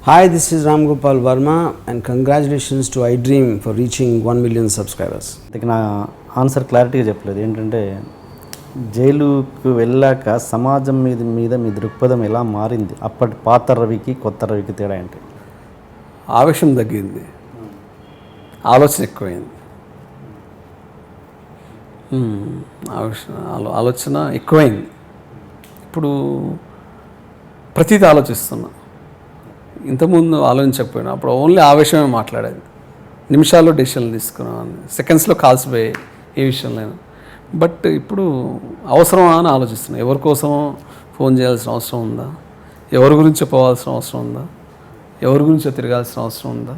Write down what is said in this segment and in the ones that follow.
Hi, this is Ram Gopal Verma and congratulations to iDream for reaching 1 million subscribers. ఇక నా answer క్లారిటీగా చెప్పలేదు. ఏంటంటే జైలుకు వెళ్ళాక సమాజం మీద మీ దృక్పథం ఎలా మారింది? అప్పటి పాత రవికి కొత్త రవికి తేడా ఏంటి? ఆవేశం తగ్గింది, ఆలోచన ఎక్కువైంది. ఆలోచన ఎక్కువైంది. ఇప్పుడు ప్రతిదీ ఆలోచిస్తున్నా. ఇంతకుముందు ఆలోచించకపోయినా అప్పుడు ఓన్లీ ఆవేశమే మాట్లాడేది. నిమిషాల్లో డెసిషన్లు తీసుకున్నాను, సెకండ్స్లో కాల్స్ పోయాయి ఏ విషయంలో. బట్ ఇప్పుడు అవసరమా అని ఆలోచిస్తున్నాను. ఎవరి కోసం ఫోన్ చేయాల్సిన అవసరం ఉందా? ఎవరి గురించి పోవాల్సిన అవసరం ఉందా? ఎవరి గురించో తిరగాల్సిన అవసరం ఉందా?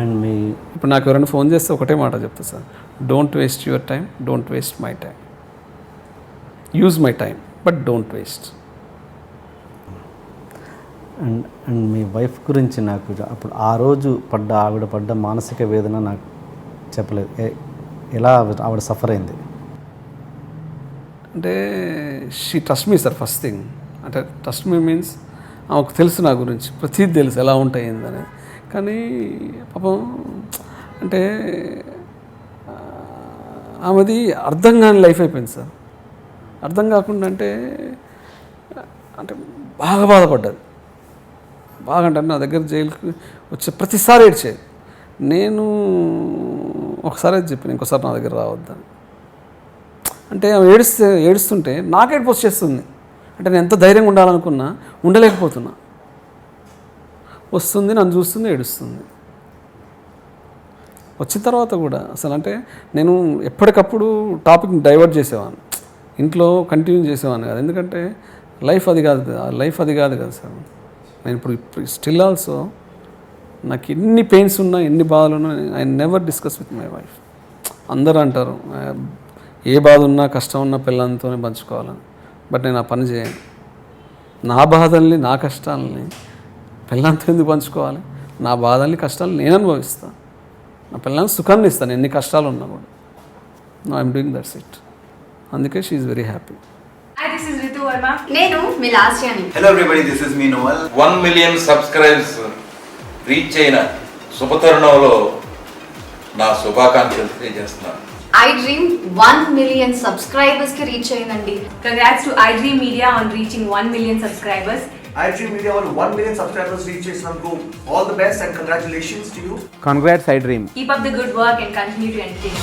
అండ్ మీ ఇప్పుడు నాకు ఎవరైనా ఫోన్ చేస్తే ఒకటే మాట చెప్తా sir, don't waste your time, don't waste my time, use my time but don't waste. And me wife గురించి నాకు అప్పుడు ఆ రోజు ఆవిడ పడ్డ మానసిక వేదన నాకు చెప్పలేదు. ఎలా ఆవిడ సఫర్ అయింది? అంటే she trust me sir first thing. అంటే ట్రస్ట్ మీ మీన్స్ ఆమెకు తెలుసు నా గురించి, ప్రతిదీ తెలుసు ఎలా ఉంటాయి అనేది. కానీ పాపం అంటే ఆమెది అర్థం కాని లైఫ్ అయిపోయింది సార్. అర్థం కాకుండా అంటే బాగా బాధపడ్డది. బాగా అంటే నా దగ్గర జైలుకి వచ్చే ప్రతిసారి ఏడ్చేది. నేను ఒకసారి చెప్పాను, ఇంకోసారి నా దగ్గర రావద్దని. అంటే ఆమె ఏడుస్తుంటే నాకు ఏడుపు వచ్చేస్తుంది. అంటే నేను ఎంత ధైర్యంగా ఉండాలనుకున్నా ఉండలేకపోతున్నా. వస్తుంది, నన్ను చూస్తుంది, ఏడుస్తుంది. వచ్చిన తర్వాత కూడా అసలు అంటే నేను ఎప్పటికప్పుడు టాపిక్ని డైవర్ట్ చేసేవాడిని, ఇంట్లో కంటిన్యూ చేసేవాడిని కాదు. ఎందుకంటే లైఫ్ అది కాదు కదా సార్. నేను ఇప్పుడు స్టిల్ ఆల్సో నాకు ఎన్ని పెయిన్స్ ఉన్నా, ఎన్ని బాధలు ఉన్నా, I never discuss with my wife. అందరూ అంటారు ఏ బాధ ఉన్నా, కష్టం ఉన్నా పిల్లలతోనే పంచుకోవాలని. బట్ నేను ఆ పని చేయను. నా బాధల్ని, నా కష్టాలని పిల్లలతో ఎందుకు పంచుకోవాలి? నా బాధల్ని, కష్టాలు నేను అనుభవిస్తాను. నా పిల్లలకి సుఖాన్ని ఇస్తాను ఎన్ని కష్టాలు ఉన్నా కూడా. No I'm doing that's it. అందుకే she is very happy. Hi, this is Ritu Verma. నేను మీ లాస్యాని. Hello everybody, this is me Noel. 1 million subscribers reach అయిన శుభతరుణంలో నా శుభాకాంక్షలు తెలియజేస్తున్నాను. iDream 1 million subscribers కి రీచ్ అయిందండి. Congrats to iDream Media on reaching 1 million subscribers. iDream Media on 1 million subscribers reach చేసినందుకు all the best and congratulations to you. Congrats iDream. Keep up the good work and continue to entertain.